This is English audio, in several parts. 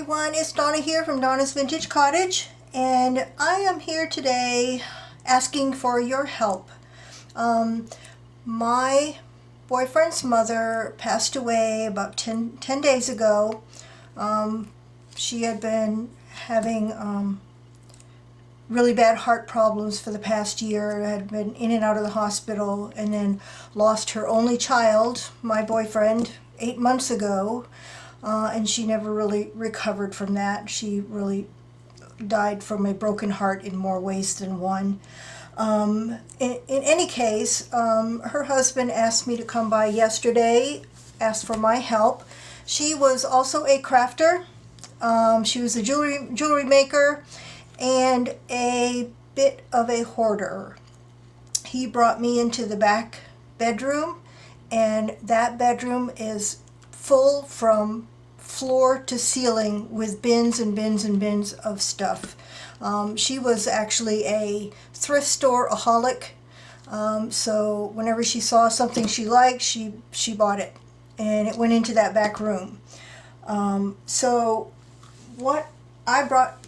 everyone, it's Donna here from Donna's Vintage Cottage, and I am here today asking for your help. My boyfriend's mother passed away about 10 days ago. She had been having really bad heart problems for the past year, had been in and out of the hospital, and then lost her only child, my boyfriend, 8 months ago. And she never really recovered from that. She really died from a broken heart in more ways than one. In any case, her husband asked me to come by yesterday, asked for my help. She was also a crafter. She was a jewelry maker and a bit of a hoarder. He brought me into the back bedroom, and that bedroom is full from floor to ceiling with bins and bins and bins of stuff. She was actually a thrift store-aholic, so whenever she saw something she liked, she bought it, and it went into that back room. So what I brought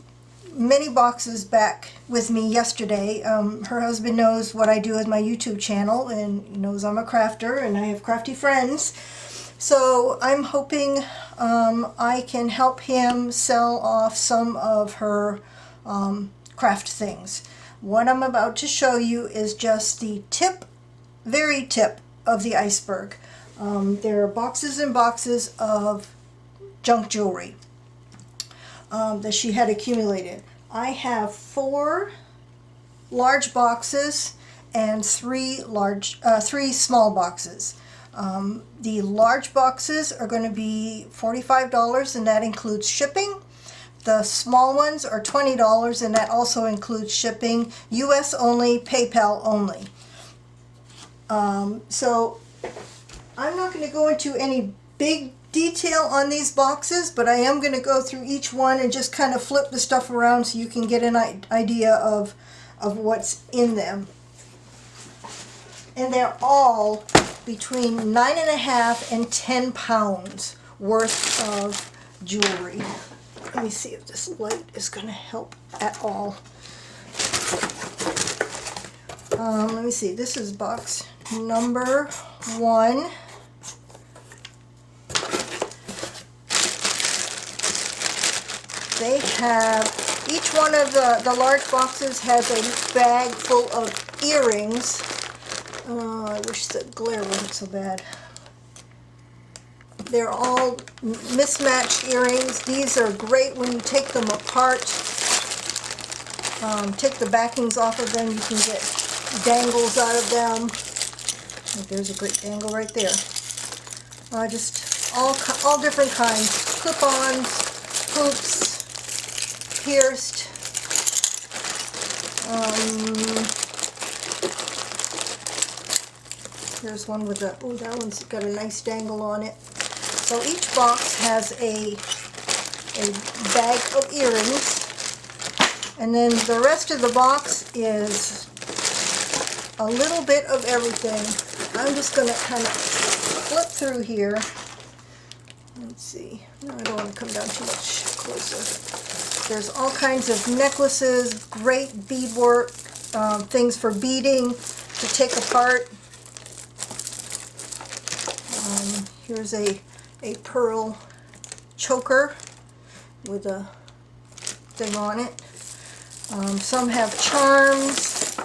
many boxes back with me yesterday. Her husband knows what I do with my YouTube channel and knows I'm a crafter and I have crafty friends. So I'm hoping I can help him sell off some of her craft things. What I'm about to show you is just the tip, very tip of the iceberg. There are boxes and boxes of junk jewelry that she had accumulated. I have 4 large boxes and 3 small boxes. The large boxes are going to be $45, and that includes shipping. The small ones are $20, and that also includes shipping. US only, PayPal only. So I'm not going to go into any big detail on these boxes, but I am going to go through each one and just kind of flip the stuff around so you can get an idea of what's in them. And they're all between 9.5 and 10 pounds worth of jewelry. Let me see if this light is going to help at all. Let me see, this is box number 1. They have, each one of the large boxes has a bag full of earrings. I wish the glare wasn't so bad. They're all mismatched earrings. These are great when you take them apart. Take the backings off of them. You can get dangles out of them. There's a great dangle right there. Just all different kinds. Clip-ons, hoops, pierced. There's one with a, oh, that one's got a nice dangle on it. So each box has a bag of earrings, and then the rest of the box is a little bit of everything. I'm just going to kind of flip through here. Let's see. No, I don't want to come down too much closer. There's all kinds of necklaces, great beadwork, things for beading to take apart. Here's a pearl choker with a thing on it. Some have charms.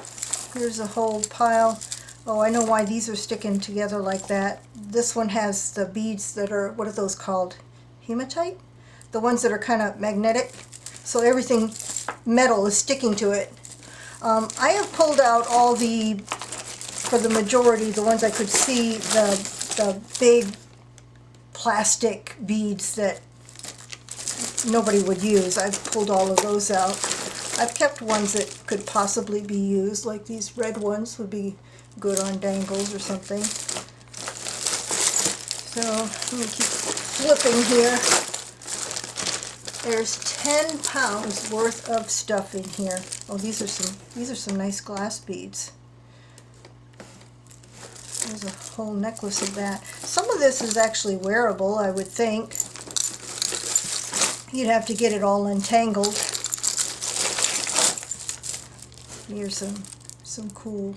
Here's a whole pile. Oh, I know why these are sticking together like that. This one has the beads that are, what are those called? Hematite? The ones that are kind of magnetic. So everything metal is sticking to it. I have pulled out all the, for the majority, the ones I could see, the big plastic beads that nobody would use. I've pulled all of those out. I've kept ones that could possibly be used, like these red ones would be good on dangles or something. So let me keep flipping here. There's 10 pounds worth of stuff in here. Oh, these are some nice glass beads. There's a whole necklace of that. Some of this is actually wearable, I would think. you'd have to get it all untangled. Here's some cool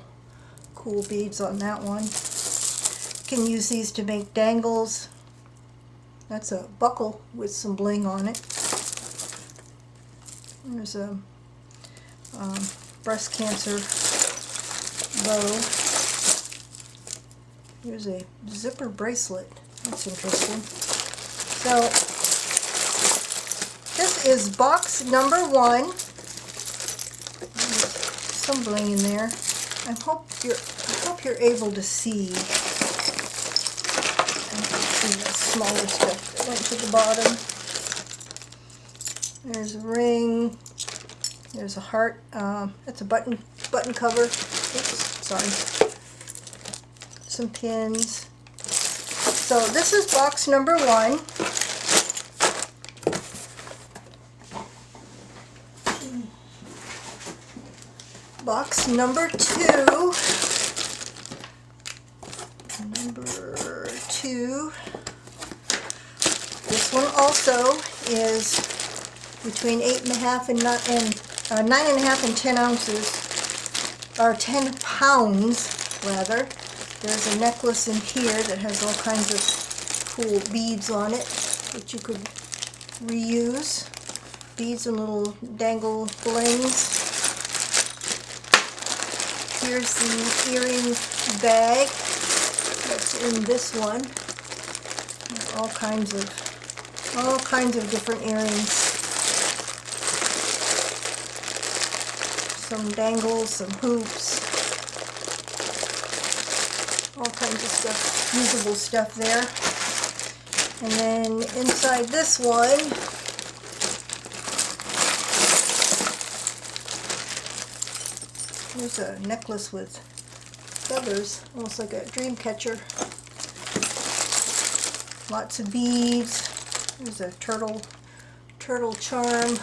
beads on that one. You can use these to make dangles. That's a buckle with some bling on it. There's a breast cancer bow. Here's a zipper bracelet. That's interesting. So this is box number 1. There's some bling in there. I hope you're able to see. The smaller stuff that went to the bottom. There's a ring. There's a heart. That's a button cover. Oops, sorry. Some pins. So this is box number 1. Box number 2. This one also is between 8.5 and 9.5 and 10 ounces, or 10 pounds rather. There's a necklace in here that has all kinds of cool beads on it that you could reuse. Beads and little dangle blings. Here's the earring bag that's in this one. All kinds of different earrings. Some dangles, some hoops, all kinds of stuff, usable stuff there. And then inside this one, there's a necklace with feathers, almost like a dream catcher. Lots of beads. There's a turtle charm.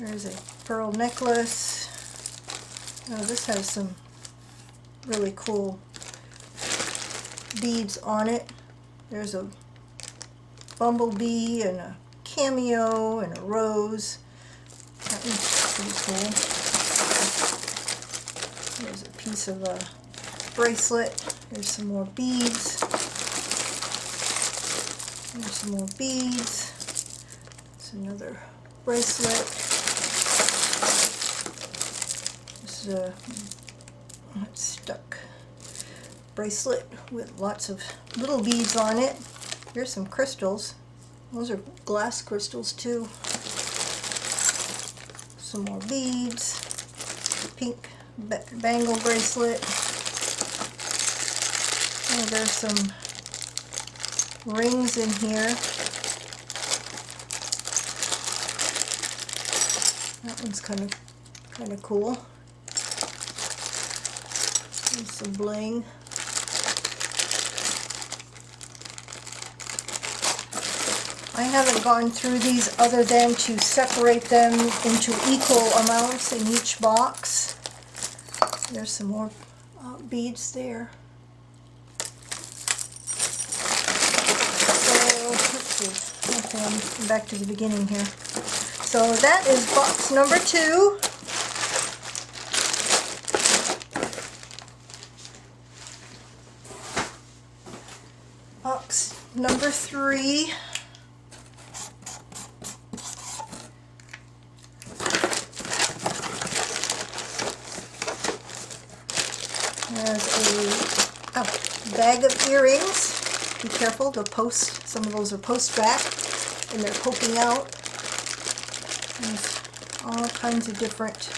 There's a pearl necklace. Oh, this has some really cool beads on it. There's a bumblebee and a cameo and a rose. That one's pretty cool. There's a piece of a bracelet. There's some more beads. There's some more beads. It's another bracelet. This is a stuck bracelet with lots of little beads on it. Here's some crystals. Those are glass crystals too. Some more beads. Pink bangle bracelet. Oh, there's some rings in here. That one's kind of cool. There's some bling. I haven't gone through these other than to separate them into equal amounts in each box. There's some more beads there. So, let's see. Okay, I'm back to the beginning here. So that is box number 2. Box number 3. Has a bag of earrings. Be careful, they'll post. Some of those are post back and they're poking out. There's all kinds of different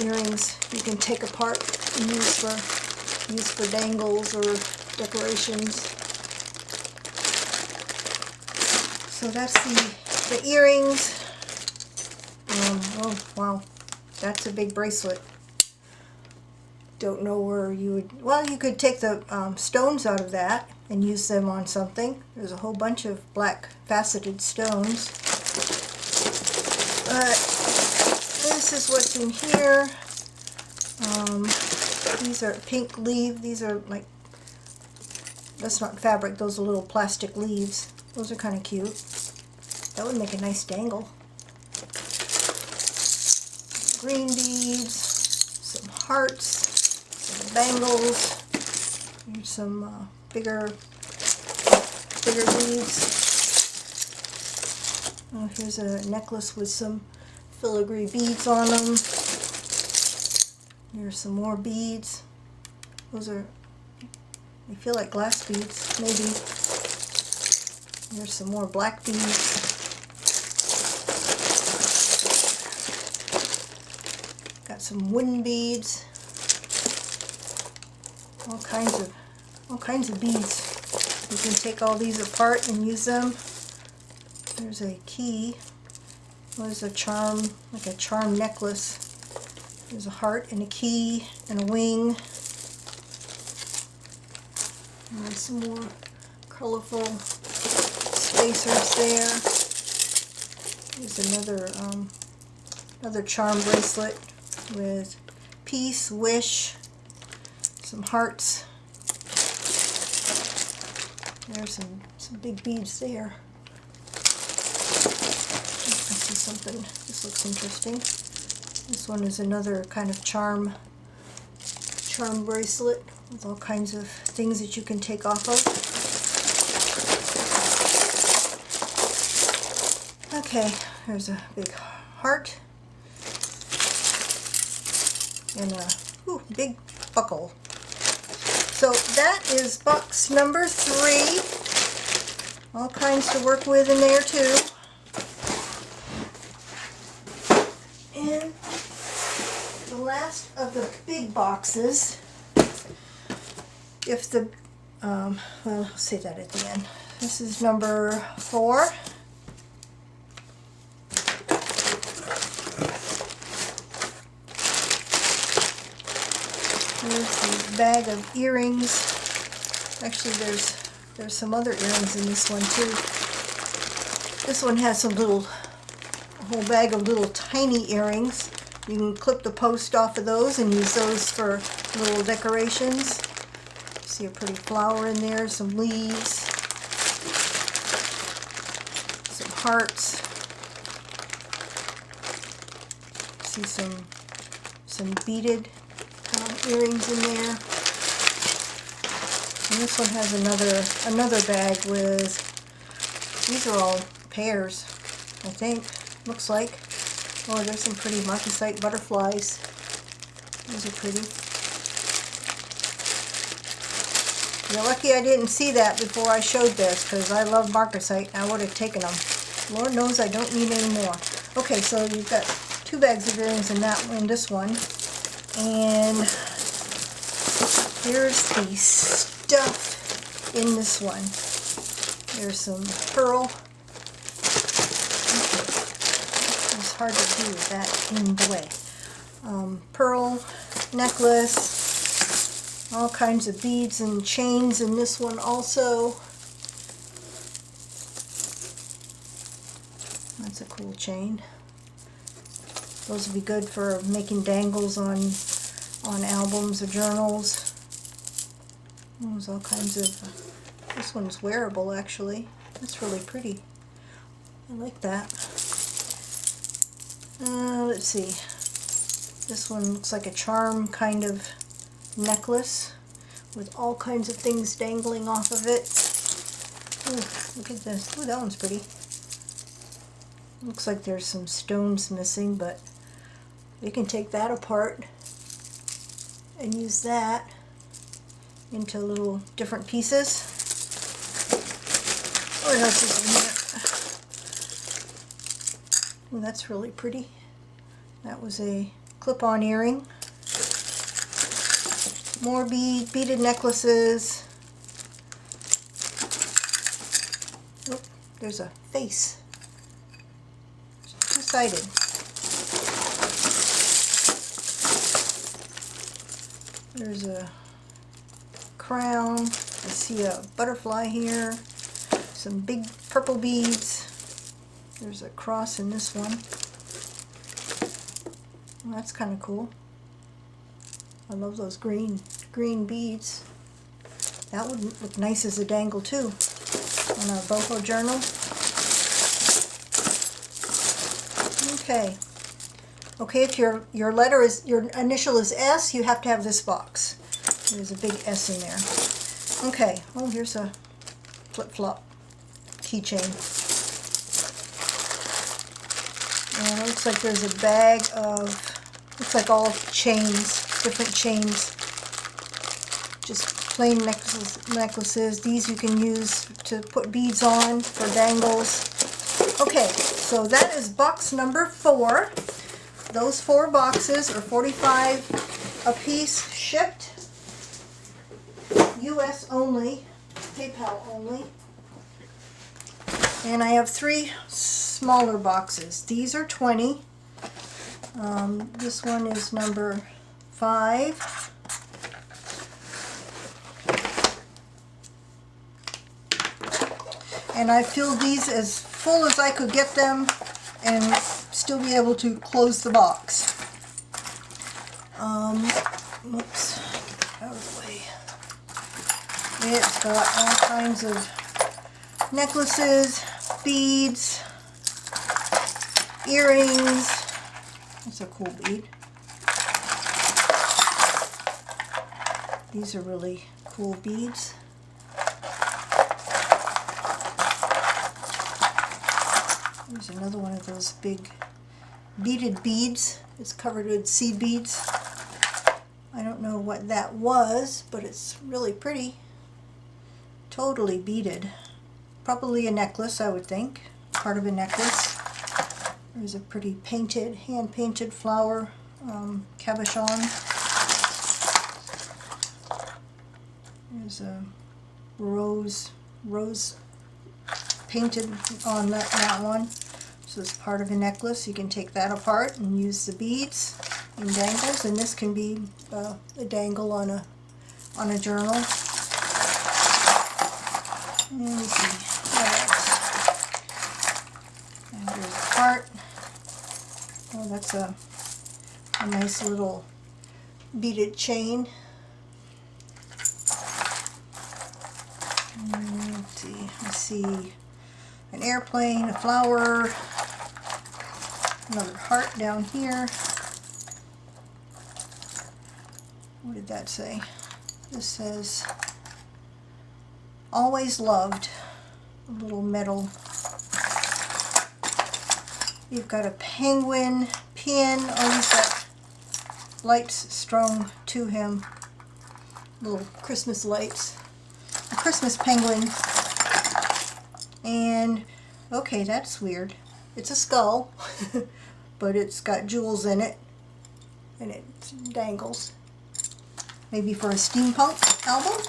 earrings you can take apart and use for dangles or decorations. So that's the earrings. Oh wow, that's a big bracelet. Don't know where you would, well, you could take the stones out of that and use them on something. There's a whole bunch of black faceted stones. But this is what's in here. These are pink leaf. These are like that's not fabric, those are little plastic leaves. Those are kind of cute. That would make a nice dangle. Green beads, some hearts, some bangles. Here's some bigger beads. Oh, here's a necklace with some filigree beads on them. Here's some more beads. Those are, they feel like glass beads, maybe. Here's some more black beads. Got some wooden beads. All kinds of beads. You can take all these apart and use them. There's a key. There's a charm, like a charm necklace. There's a heart and a key and a wing. And there's some more colorful spacers there. There's another charm bracelet with peace, wish, some hearts. There's some big beads there. I see something. This looks interesting. This one is another kind of charm bracelet with all kinds of things that you can take off of. Okay, there's a big heart and a big buckle. So that is box number 3. All kinds to work with in there too. And the last of the big boxes, if the, well, I'll say that at the end. This is number 4. Here's the bag of earrings. Actually, there's some other earrings in this one too. This one has a whole bag of little tiny earrings. You can clip the post off of those and use those for little decorations. See a pretty flower in there, some leaves, some hearts. See some beaded earrings in there. And this one has another bag with, these are all pairs, I think, looks like. Oh, there's some pretty marcasite butterflies. Those are pretty. You're lucky I didn't see that before I showed this, because I love marcasite and I would have taken them. Lord knows I don't need any more. Okay, so you've got 2 bags of earrings in this one. And here's the stuff in this one. There's some pearl. It's hard to do with that in the way. Pearl necklace, all kinds of beads and chains in this one also. That's a cool chain. Those would be good for making dangles on albums or journals. There's all kinds of, this one's wearable actually. That's really pretty. I like that. Let's see. This one looks like a charm kind of necklace with all kinds of things dangling off of it. Ooh, look at this. Ooh, that one's pretty. Looks like there's some stones missing, but you can take that apart and use that into little different pieces. What else is in here? Ooh, that's really pretty. That was a clip-on earring. More beaded necklaces. Oh, there's a face. Two-sided. There's a crown. I see a butterfly here. Some big purple beads. There's a cross in this one. Well, that's kind of cool. I love those green beads. That would look nice as a dangle too on our boho journal. Okay. Okay, if your initial is S, you have to have this box. There's a big S in there. Okay. Oh, here's a flip-flop keychain. And it looks like there's a bag of, looks like all chains, different chains. Just plain necklaces. These you can use to put beads on for dangles. Okay, so that is box number 4. Those 4 boxes are $45 a piece, shipped, US only, PayPal only. And I have 3 smaller boxes. These are 20. This one is number 5. And I filled these as full as I could get them and still be able to close the box. Whoops, get out of the way. It's got all kinds of necklaces, beads, earrings. That's a cool bead. These are really cool beads. There's another one of those big beaded beads. It's covered with seed beads. I don't know what that was, but it's really pretty. Totally beaded. Probably a necklace, I would think. Part of a necklace. There's a pretty painted, hand-painted flower cabochon. There's a rose painted on that one. So it's part of a necklace. You can take that apart and use the beads in dangles, and this can be a dangle on a journal. And let's see what else. And there's a heart. Oh, that's a nice little beaded chain. And let's see. I see an airplane, a flower, another heart down here. What did that say? This says, always loved. A little metal. You've got a penguin pin. Oh, he's got lights strung to him. Little Christmas lights. A Christmas penguin. And, okay, that's weird. It's a skull, but it's got jewels in it, and it dangles. Maybe for a steampunk album.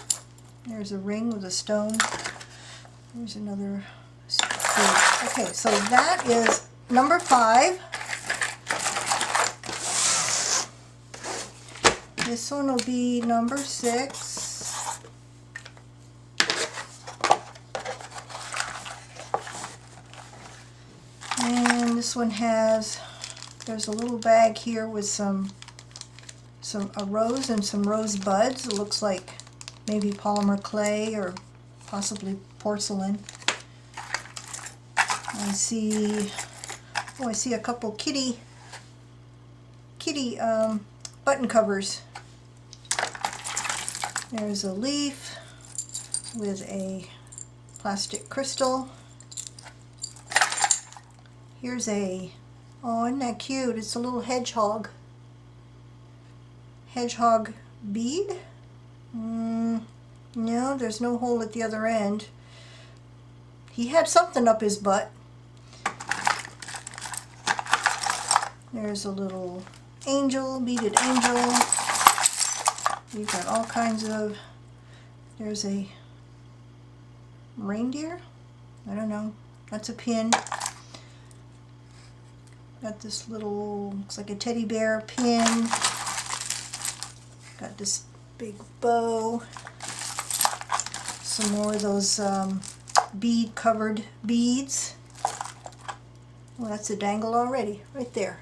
There's a ring with a stone. There's another. Okay, so that is number 5. This one will be number 6. And this one has, there's a little bag here with a rose and some rose buds. It looks like maybe polymer clay or possibly porcelain. I see a couple kitty button covers. There's a leaf with a plastic crystal. Here's a, oh, isn't that cute? It's a little hedgehog. Hedgehog bead? No, there's no hole at the other end. He had something up his butt. There's a little angel, beaded angel. You've got all kinds of, there's a reindeer? I don't know. That's a pin. Got this little, looks like a teddy bear pin. Got this big bow. Some more of those bead covered beads. Well, that's a dangle already, right there.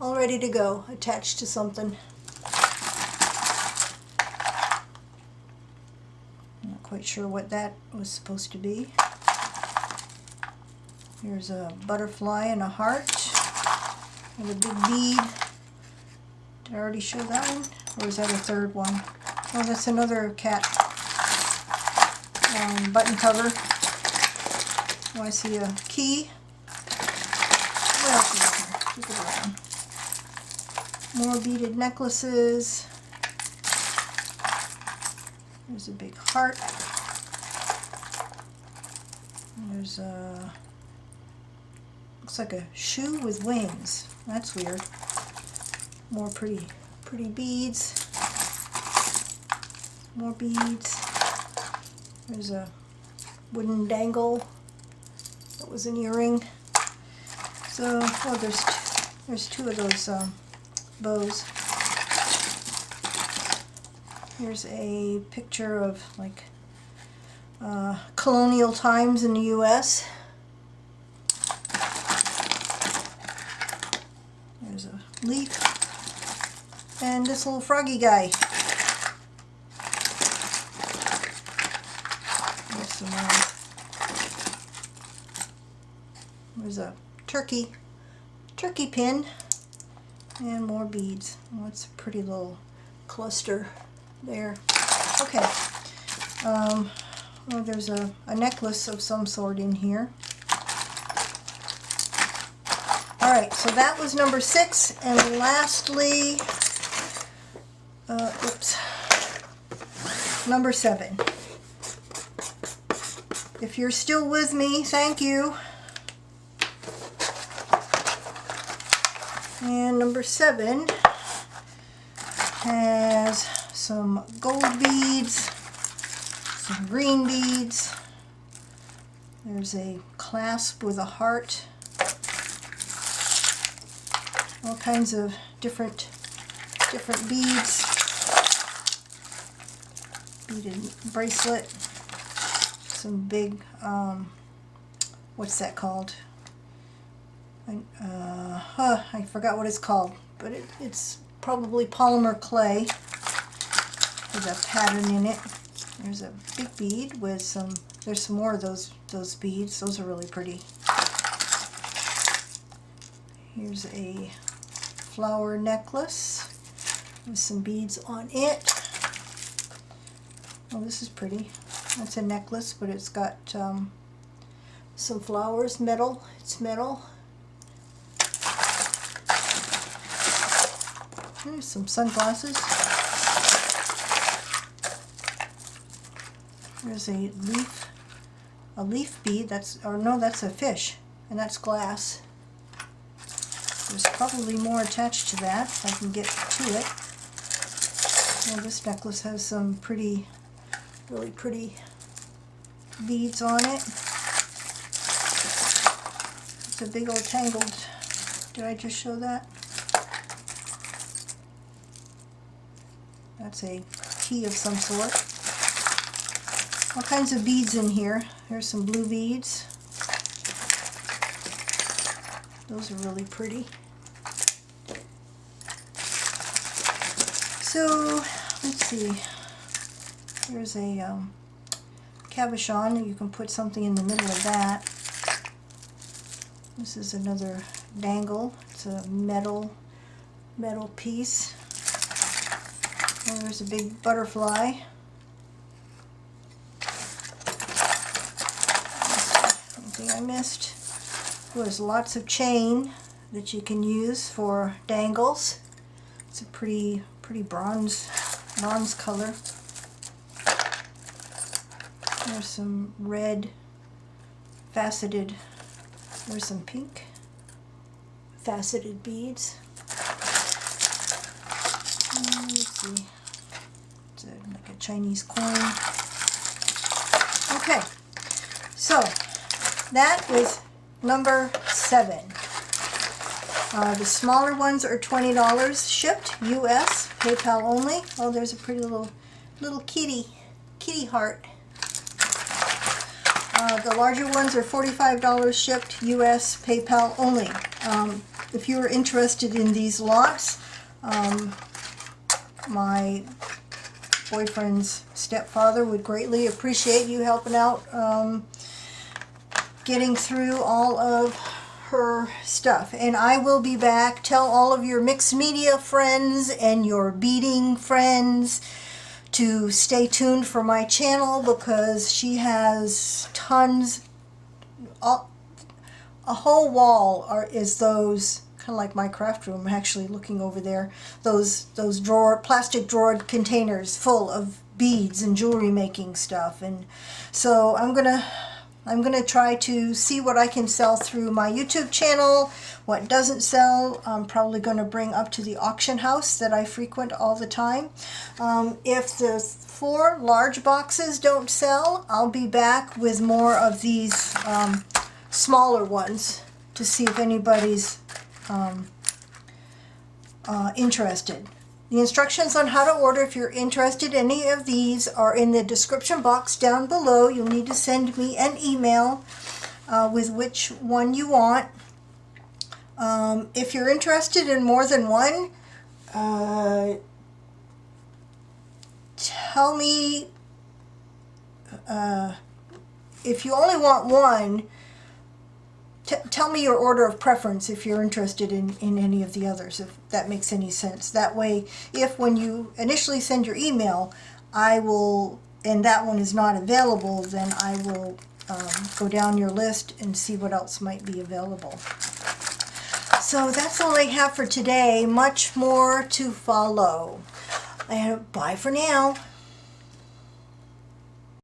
All ready to go, attached to something. quite sure what that was supposed to be. Here's a butterfly and a heart and a big bead. Did I already show that one? Or is that a third one? Oh, that's another cat button cover. Oh, I see a key. What else is in here? Keep it around. More beaded necklaces. There's a big heart. There's a, looks like a shoe with wings. That's weird. More pretty beads. More beads. There's a wooden dangle. That was an earring. So, oh, there's two of those bows. Here's a picture of like colonial times in the U.S. There's a leaf. And this little froggy guy. There's some there's a turkey pin. And more beads. Oh, it's a pretty little cluster there. Okay. Well, there's a necklace of some sort in here. Alright, so that was number 6. And lastly, number 7. If you're still with me, thank you. And number 7 has some gold beads, some green beads. There's a clasp with a heart. All kinds of different beads. Beaded bracelet. Some big, what's that called? I forgot what it's called, but it's probably polymer clay. There's a pattern in it. There's a big bead with some, there's some more of those beads. Those are really pretty. Here's a flower necklace with some beads on it. Oh, this is pretty. That's a necklace, but it's got some flowers, metal. It's metal. There's some sunglasses. There's a leaf bead. That's a fish, and that's glass. There's probably more attached to that if I can get to it. Well, this necklace has some really pretty beads on it. It's a big old tangled. Did I just show that? That's a key of some sort. All kinds of beads in here. There's some blue beads. Those are really pretty. So, let's see. Here's a cabochon. You can put something in the middle of that. This is another dangle. It's a metal piece. And there's a big butterfly. Something I missed. There's lots of chain that you can use for dangles. It's a pretty bronze color. There's some red faceted. There's some pink faceted beads. Let's see. It's like a Chinese coin. Okay, so that was number 7. The smaller ones are $20 shipped, US, PayPal only. Oh, there's a pretty little kitty heart. The larger ones are $45 shipped, US, PayPal only. If you are interested in these lots, my boyfriend's stepfather would greatly appreciate you helping out, getting through all of her stuff. And I will be back. Tell all of your mixed media friends and your beading friends to stay tuned for my channel, because she has tons, a whole wall is those, kind of like my craft room, actually looking over there, those plastic drawer containers full of beads and jewelry making stuff. And so I'm gonna try to see what I can sell through my YouTube channel. What doesn't sell, I'm probably going to bring up to the auction house that I frequent all the time. If the 4 large boxes don't sell, I'll be back with more of these smaller ones to see if anybody's interested. The instructions on how to order, if you're interested in any of these, are in the description box down below. You'll need to send me an email with which one you want. If you're interested in more than one, tell me. If you only want one, tell me your order of preference if you're interested in any of the others, if that makes any sense. That way, if when you initially send your email, and that one is not available, then I will go down your list and see what else might be available. So that's all I have for today. Much more to follow. And bye for now.